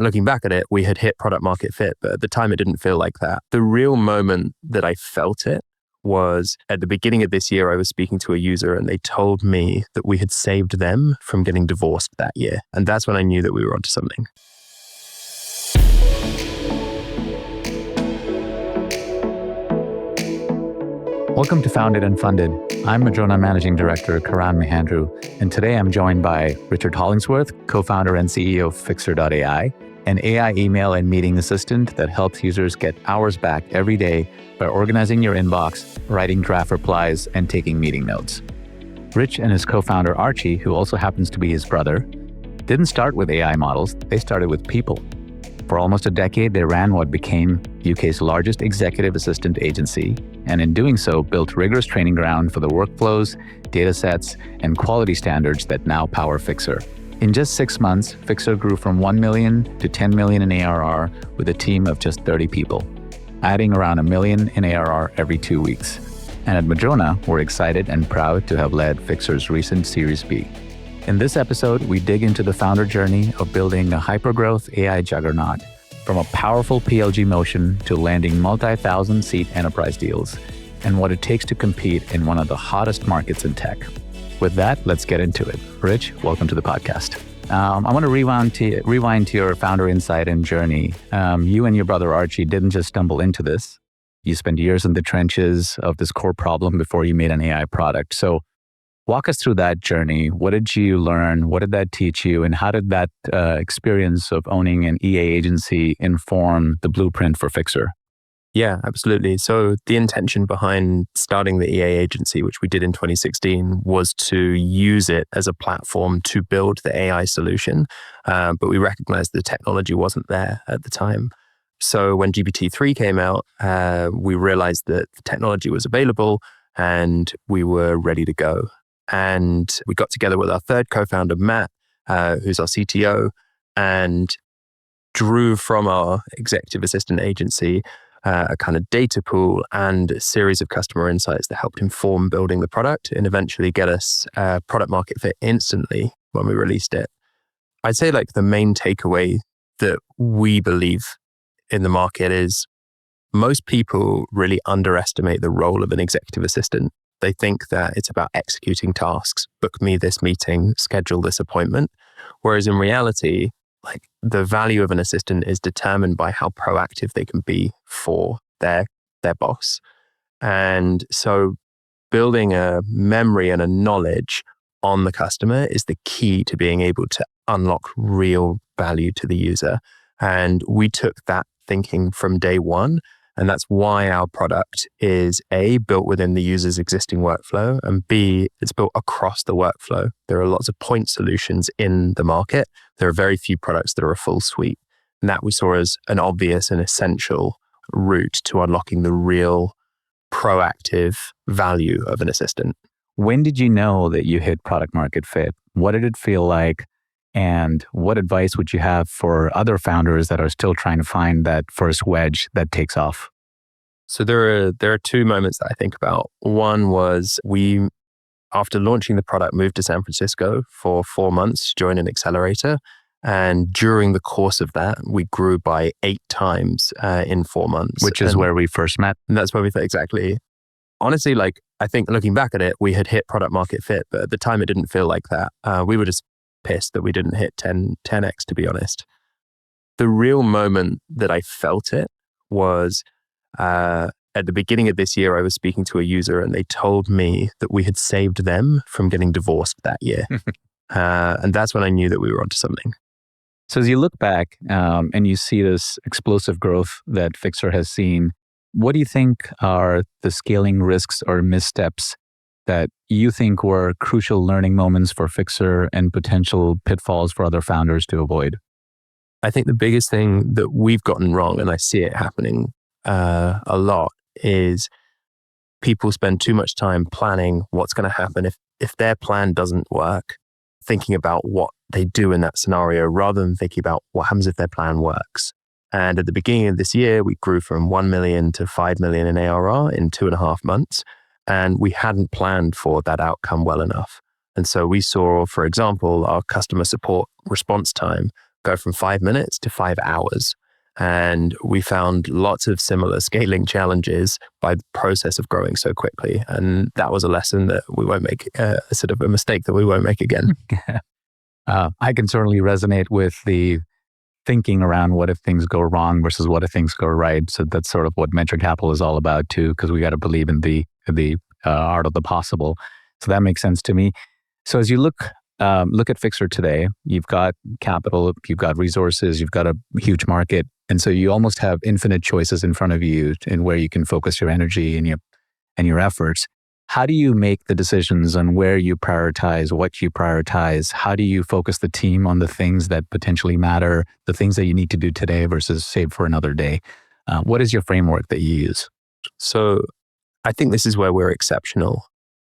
looking back at it, we had hit product market fit, but at the time it didn't feel like that. The real moment that I felt it was at the beginning of this year. I was speaking to a user and they told me that we had saved them from getting divorced that year. And that's when I knew that we were onto something. Welcome to Founded and Funded. I'm Madrona Managing Director, Karan Mehandru, and today I'm joined by Richard Hollingsworth, co-founder and CEO of Fyxer.ai, an AI email and meeting assistant that helps users get hours back every day by organizing your inbox, writing draft replies, and taking meeting notes. Rich and his co-founder Archie, who also happens to be his brother, didn't start with AI models, they started with people. For almost a decade, they ran what became UK's largest executive assistant agency, and in doing so, built rigorous training ground for the workflows, data sets, and quality standards that now power Fyxer. In just 6 months, Fyxer grew from 1 million to 10 million in ARR with a team of just 30 people, adding around 1 million in ARR every 2 weeks. And at Madrona, we're excited and proud to have led Fyxer's recent Series B. In this episode, we dig into the founder journey of building a hypergrowth AI juggernaut, from a powerful PLG motion to landing multi-thousand-seat enterprise deals, and what it takes to compete in one of the hottest markets in tech. With that, let's get into it. Rich, welcome to the podcast. I want to rewind to your founder insight and journey. You and your brother Archie didn't just stumble into this. You spent years in the trenches of this core problem before you made an AI product. So walk us through that journey. What did you learn? What did that teach you? And how did that experience of owning an EA agency inform the blueprint for Fyxer? Yeah, absolutely. So the intention behind starting the EA agency, which we did in 2016, was to use it as a platform to build the AI solution. But we recognized the technology wasn't there at the time. So when GPT-3 came out, we realized that the technology was available and we were ready to go. And we got together with our third co-founder, Matt, who's our CTO, and drew from our executive assistant agency a kind of data pool and a series of customer insights that helped inform building the product and eventually get us product market fit instantly when we released it. I'd say like the main takeaway that we believe in the market is most people really underestimate the role of an executive assistant. They think that it's about executing tasks, book me this meeting, schedule this appointment. Whereas in reality, like the value of an assistant is determined by how proactive they can be for their boss. And so building a memory and a knowledge on the customer is the key to being able to unlock real value to the user. And we took that thinking from day one. And that's why our product is A, built within the user's existing workflow, and B, it's built across the workflow. There are lots of point solutions in the market. There are very few products that are a full suite. And that we saw as an obvious and essential route to unlocking the real proactive value of an assistant. When did you know that you hit product market fit? What did it feel like? And what advice would you have for other founders that are still trying to find that first wedge that takes off? So there are two moments that I think about. One was we, after launching the product, moved to San Francisco for 4 months to join an accelerator. And during the course of that, we grew by 8 times in 4 months. Which is where we first met. And that's where we thought, exactly. Honestly, like I think looking back at it, we had hit product market fit, but at the time it didn't feel like that. We were just pissed that we didn't hit 10x, to be honest. The real moment that I felt it was at the beginning of this year. I was speaking to a user and they told me that we had saved them from getting divorced that year. And that's when I knew that we were onto something. So as you look back and you see this explosive growth that Fyxer has seen, what do you think are the scaling risks or missteps that you think were crucial learning moments for Fyxer and potential pitfalls for other founders to avoid? I think the biggest thing that we've gotten wrong, and I see it happening a lot, is people spend too much time planning what's going to happen if their plan doesn't work, thinking about what they do in that scenario rather than thinking about what happens if their plan works. And at the beginning of this year, we grew from 1 million to 5 million in ARR in 2.5 months. And we hadn't planned for that outcome well enough. And so we saw, for example, our customer support response time go from 5 minutes to 5 hours. And we found lots of similar scaling challenges by the process of growing so quickly. And that was a lesson that we won't make, a sort of a mistake that we won't make again. I can certainly resonate with the thinking around what if things go wrong versus what if things go right. So that's sort of what venture capital is all about too, because we got to believe in the art of the possible. So that makes sense to me. So as you look at Fyxer today, you've got capital, you've got resources, you've got a huge market. And so you almost have infinite choices in front of you in where you can focus your energy and your efforts. How do you make the decisions on where you prioritize, what you prioritize? How do you focus the team on the things that potentially matter, the things that you need to do today versus save for another day? What is your framework that you use? So I think this is where we're exceptional.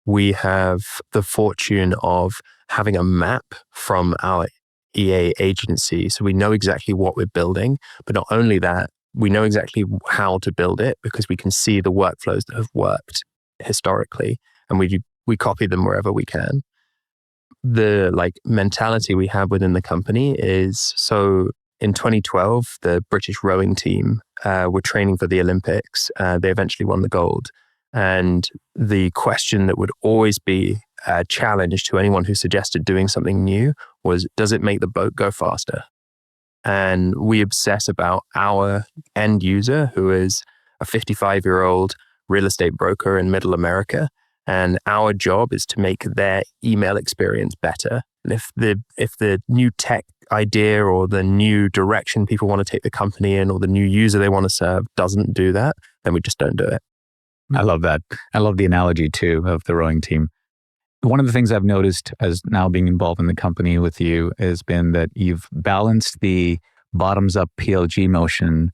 We have the fortune of having a map from our EA agency. So we know exactly what we're building, but not only that, we know exactly how to build it because we can see the workflows that have worked historically, and we copy them wherever we can. The mentality we have within the company is, so in 2012, the British rowing team were training for the Olympics. They eventually won the gold. And the question that would always be a challenge to anyone who suggested doing something new was, does it make the boat go faster? And we obsess about our end user, who is a 55-year-old real estate broker in middle America. And our job is to make their email experience better. And if the new tech idea or the new direction people want to take the company in or the new user they want to serve doesn't do that, then we just don't do it. I love that. I love the analogy too of the rowing team. One of the things I've noticed as now being involved in the company with you has been that you've balanced the bottoms-up PLG motion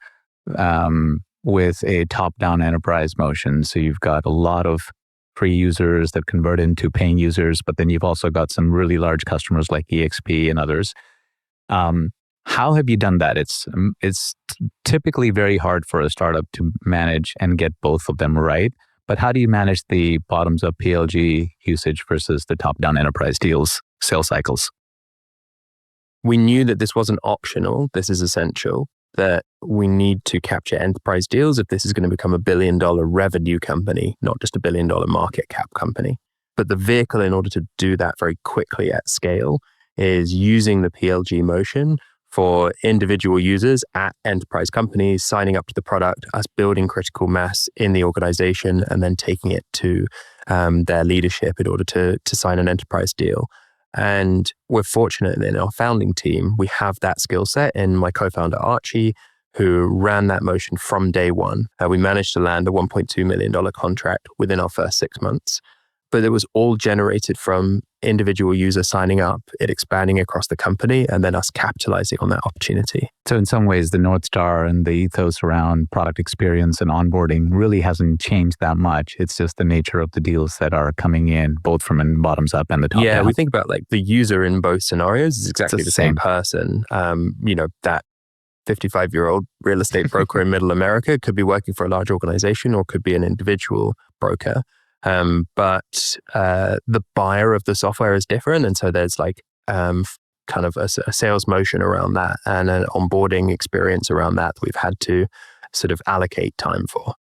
with a top-down enterprise motion. So you've got a lot of free users that convert into paying users, but then you've also got some really large customers like EXP and others. How have you done that? It's typically very hard for a startup to manage and get both of them right. But how do you manage the bottoms-up PLG usage versus the top-down enterprise deals, sales cycles? We knew that this wasn't optional. This is essential, that we need to capture enterprise deals if this is going to become a $1 billion revenue company, not just a $1 billion market cap company. But the vehicle in order to do that very quickly at scale is using the PLG motion for individual users at enterprise companies, signing up to the product, us building critical mass in the organization, and then taking it to their leadership in order to sign an enterprise deal. And we're fortunate that in our founding team, we have that skill set in my co-founder, Archie, who ran that motion from day one. We managed to land a $1.2 million contract within our first 6 months. But it was all generated from individual users signing up, it expanding across the company, and then us capitalizing on that opportunity. So in some ways, the North Star and the ethos around product experience and onboarding really hasn't changed that much. It's just the nature of the deals that are coming in, both from a bottoms up and the top down. Yeah, we think about the user in both scenarios is exactly the same person. That 55-year-old real estate broker in middle America could be working for a large organization or could be an individual broker. But the buyer of the software is different. And so there's kind of a sales motion around that and an onboarding experience around that we've had to sort of allocate time for.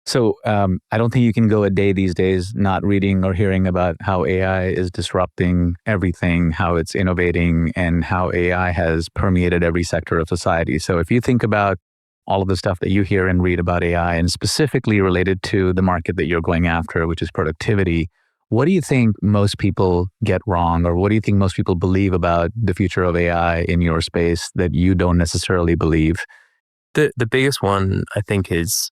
So I don't think you can go a day these days not reading or hearing about how AI is disrupting everything, how it's innovating, and how AI has permeated every sector of society. So if you think about all of the stuff that you hear and read about AI, and specifically related to the market that you're going after, which is productivity, what do you think most people get wrong, or what do you think most people believe about the future of AI in your space that you don't necessarily believe? The biggest one, I think, is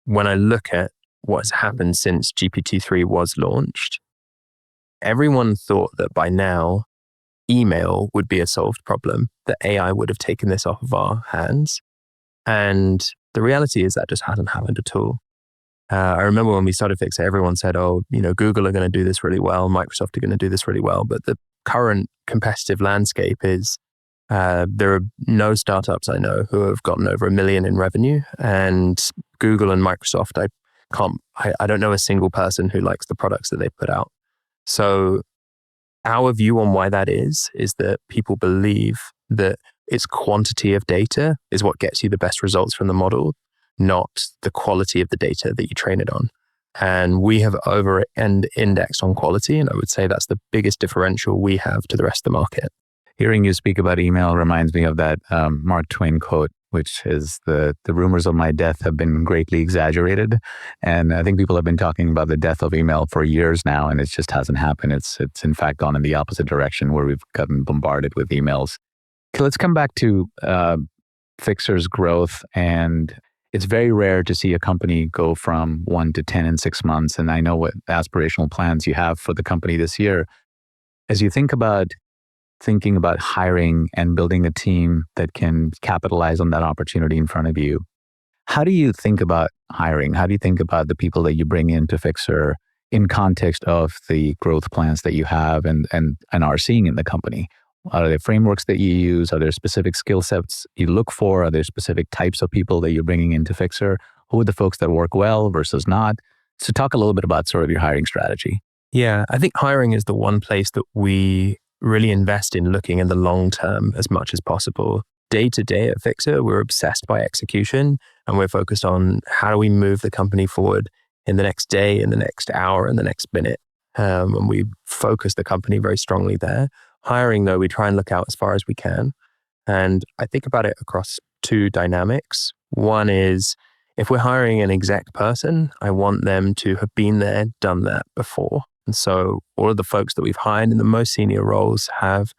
when I look at what's happened since GPT-3 was launched, everyone thought that by now, email would be a solved problem, that AI would have taken this off of our hands. And the reality is that just hasn't happened at all. I remember when we started Fyxer, everyone said, Google are going to do this really well, Microsoft are going to do this really well. But the current competitive landscape is there are no startups I know who have gotten over $1 million in revenue. And Google and Microsoft, I don't know a single person who likes the products that they put out. So our view on why that is that people believe that it's quantity of data is what gets you the best results from the model, not the quality of the data that you train it on. And we have over and indexed on quality. And I would say that's the biggest differential we have to the rest of the market. Hearing you speak about email reminds me of that Mark Twain quote, which is the rumors of my death have been greatly exaggerated. And I think people have been talking about the death of email for years now, and it just hasn't happened. It's in fact gone in the opposite direction where we've gotten bombarded with emails. Okay, let's come back to Fyxer's growth. And it's very rare to see a company go from 1 to 10 in 6 months. And I know what aspirational plans you have for the company this year. As you thinking about hiring and building a team that can capitalize on that opportunity in front of you, how do you think about hiring? How do you think about the people that you bring into Fyxer in context of the growth plans that you have and are seeing in the company? Are there frameworks that you use? Are there specific skill sets you look for? Are there specific types of people that you're bringing into Fyxer? Who are the folks that work well versus not? So talk a little bit about sort of your hiring strategy. Yeah, I think hiring is the one place that we really invest in looking in the long term as much as possible. Day to day at Fyxer, we're obsessed by execution, and we're focused on how do we move the company forward in the next day, in the next hour, in the next minute. And we focus the company very strongly there. Hiring, though, we try and look out as far as we can. And I think about it across two dynamics. One is if we're hiring an exec person, I want them to have been there, done that before. And so all of the folks that we've hired in the most senior roles have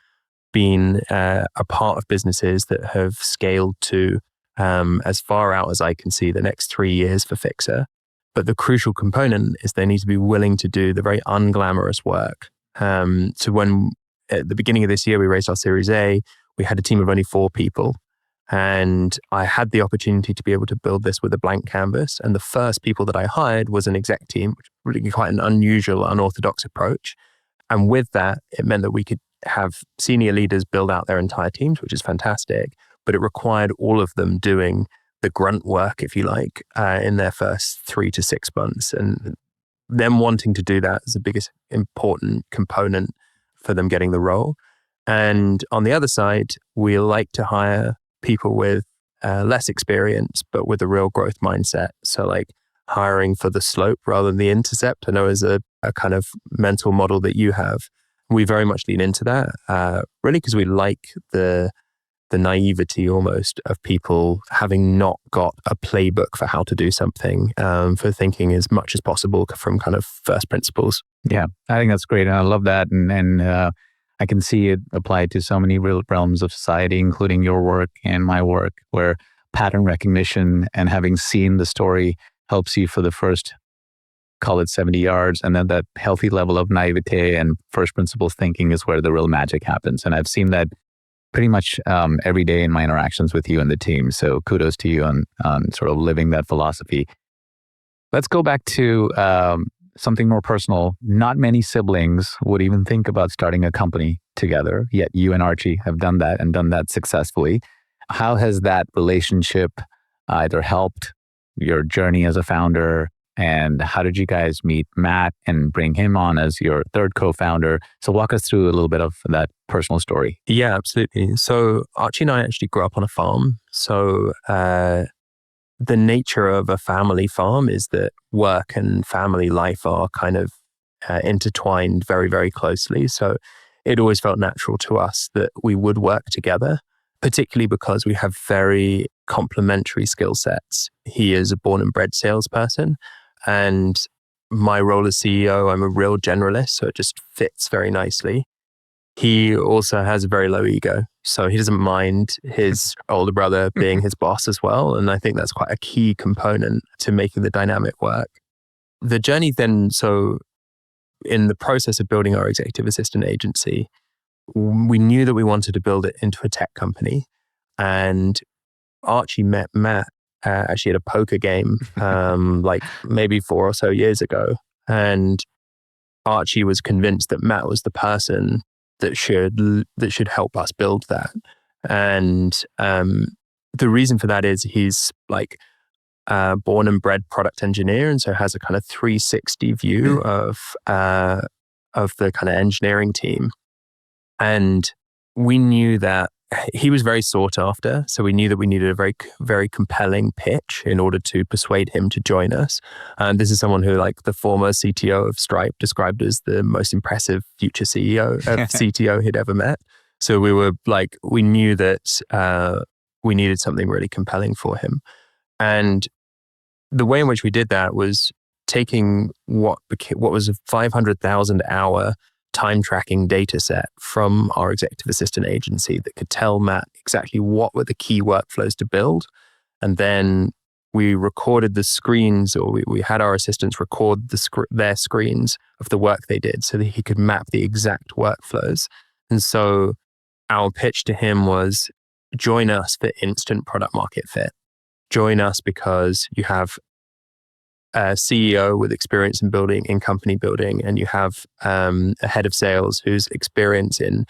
been a part of businesses that have scaled to as far out as I can see the next 3 years for Fyxer. But the crucial component is they need to be willing to do the very unglamorous work. So when at the beginning of this year, we raised our Series A, we had a team of only 4 people. And I had the opportunity to be able to build this with a blank canvas. And the first people that I hired was an exec team, which was really quite an unusual, unorthodox approach. And with that, it meant that we could have senior leaders build out their entire teams, which is fantastic. But it required all of them doing the grunt work, if you like, in their first 3 to 6 months. And them wanting to do that is the biggest important component for them getting the role. And on the other side, we like to hire people with less experience, but with a real growth mindset. So like hiring for the slope rather than the intercept, I know is a kind of mental model that you have. We very much lean into that, really because we like the naivety almost of people having not got a playbook for how to do something, for thinking as much as possible from kind of first principles. Yeah, I think that's great. And I love that. And I can see it applied to so many real realms of society, including your work and my work, where pattern recognition and having seen the story helps you for the first, call it 70 yards. And then that healthy level of naivete and first principles thinking is where the real magic happens. And I've seen that pretty much every day in my interactions with you and the team. So kudos to you on sort of living that philosophy. Let's go back to something more personal. Not many siblings would even think about starting a company together, yet you and Archie have done that and done that successfully. How has that relationship either helped your journey as a founder, and how did you guys meet Matt and bring him on as your third co-founder? So walk us through a little bit of that personal story. Yeah, absolutely. So Archie and I actually grew up on a farm. So the nature of a family farm is that work and family life are kind of intertwined very, very closely. So it always felt natural to us that we would work together, particularly because we have very complementary skill sets. He is a born and bred salesperson, and my role as CEO, I'm a real generalist, so it just fits very nicely. He also has a very low ego, so he doesn't mind his older brother being his boss as well. And I think that's quite a key component to making the dynamic work. The journey then, so in the process of building our executive assistant agency, we knew that we wanted to build it into a tech company. And Archie met Matt actually at a poker game, like maybe 4 or so years ago. And Archie was convinced that Matt was the person that should help us build that. And the reason for that is he's like born and bred product engineer, and so has a kind of 360 view of the kind of engineering team. And we knew that he was very sought after. So we knew that we needed a very, very compelling pitch in order to persuade him to join us. And this is someone who, like the former CTO of Stripe, described as the most impressive future CTO he'd ever met. So we were like, we knew that we needed something really compelling for him. And the way in which we did that was taking what was a 500,000 hour time tracking data set from our executive assistant agency that could tell Matt exactly what were the key workflows to build. And then we recorded the screens, or we had our assistants record their screens of the work they did so that he could map the exact workflows. And so our pitch to him was, join us for instant product market fit. Join us because you have a CEO with experience in company building, and you have a head of sales who's experience in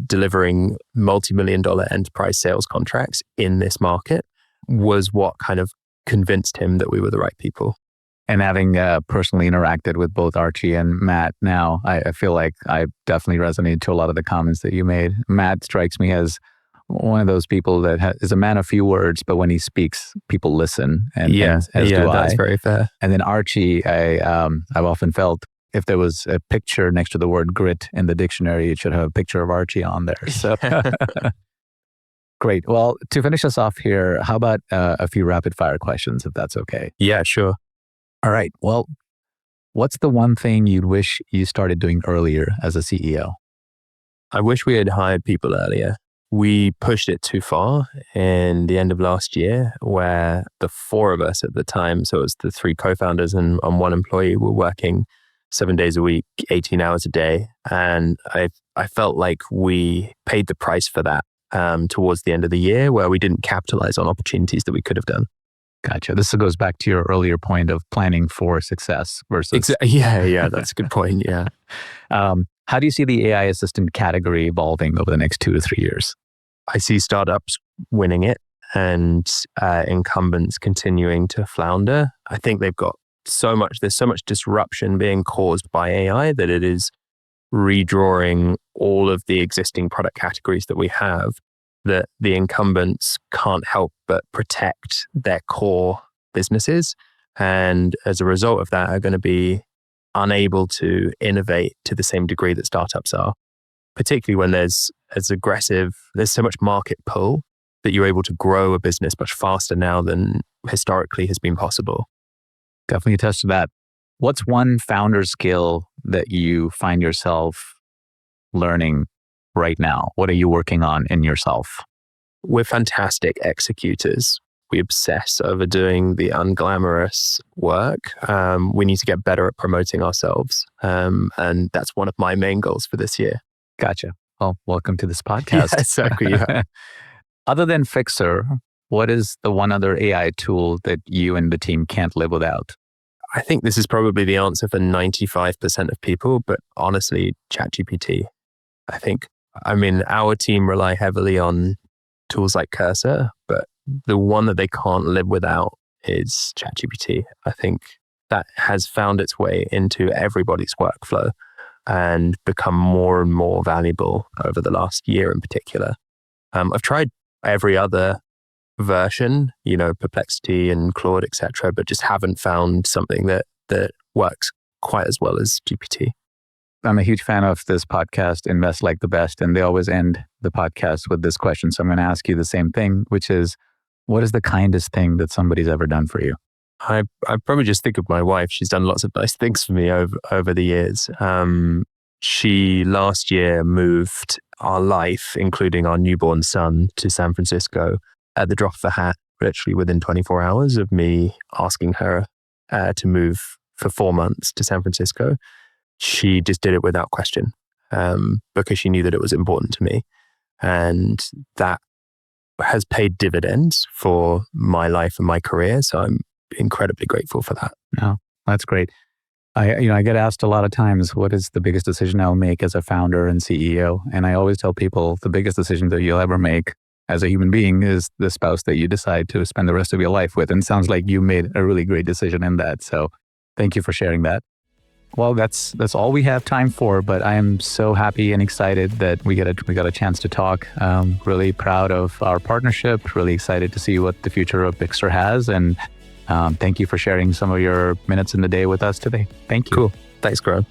delivering multi-million-dollar enterprise sales contracts in this market, was what kind of convinced him that we were the right people. And having personally interacted with both Archie and Matt now, I feel like I definitely resonated to a lot of the comments that you made. Matt strikes me as one of those people that is a man of few words, but when he speaks, people listen. And as do that's very fair. And then Archie, I've often felt if there was a picture next to the word grit in the dictionary, it should have a picture of Archie on there. So great. Well, to finish us off here, how about a few rapid fire questions, if that's okay? Yeah, sure. All right. Well, what's the one thing you'd wish you started doing earlier as a CEO? I wish we had hired people earlier. We pushed it too far in the end of last year, where the four of us at the time, so it was the three co-founders and one employee, were working 7 days a week, 18 hours a day. And I felt like we paid the price for that towards the end of the year, where we didn't capitalize on opportunities that we could have done. Gotcha. This goes back to your earlier point of planning for success versus... Yeah, that's a good point, yeah. How do you see the AI assistant category evolving over the next 2 to 3 years? I see startups winning it and incumbents continuing to flounder. I think there's so much disruption being caused by AI that it is redrawing all of the existing product categories that we have, that the incumbents can't help but protect their core businesses. And as a result of that, are going to be unable to innovate to the same degree that startups are, particularly when there's so much market pull that you're able to grow a business much faster now than historically has been possible. Definitely attest to that. What's one founder skill that you find yourself learning right now? What are you working on in yourself? We're fantastic executors. We obsess over doing the unglamorous work. We need to get better at promoting ourselves. And that's one of my main goals for this year. Gotcha. Well, welcome to this podcast. Yeah, exactly. Yeah. Other than Fyxer, what is the one other AI tool that you and the team can't live without? I think this is probably the answer for 95% of people, but honestly, ChatGPT. Our team rely heavily on tools like Cursor, but the one that they can't live without is ChatGPT. I think that has found its way into everybody's workflow and become more and more valuable over the last year in particular. I've tried every other version, Perplexity and Claude, etc., but just haven't found something that works quite as well as GPT. I'm a huge fan of this podcast, Invest Like the Best, and they always end the podcast with this question. So I'm going to ask you the same thing, which is, what is the kindest thing that somebody's ever done for you? I probably just think of my wife. She's done lots of nice things for me over the years. She last year moved our life, including our newborn son, to San Francisco at the drop of a hat, literally within 24 hours of me asking her to move for 4 months to San Francisco. She just did it without question because she knew that it was important to me. And that has paid dividends for my life and my career. So I'm incredibly grateful for that. Oh, that's great. I get asked a lot of times, what is the biggest decision I'll make as a founder and CEO? And I always tell people the biggest decision that you'll ever make as a human being is the spouse that you decide to spend the rest of your life with. And it sounds like you made a really great decision in that. So thank you for sharing that. Well, that's all we have time for, but I am so happy and excited that we got a chance to talk. Really proud of our partnership, really excited to see what the future of Fyxer has. And thank you for sharing some of your minutes in the day with us today. Thank you. Cool. Thanks, Karan.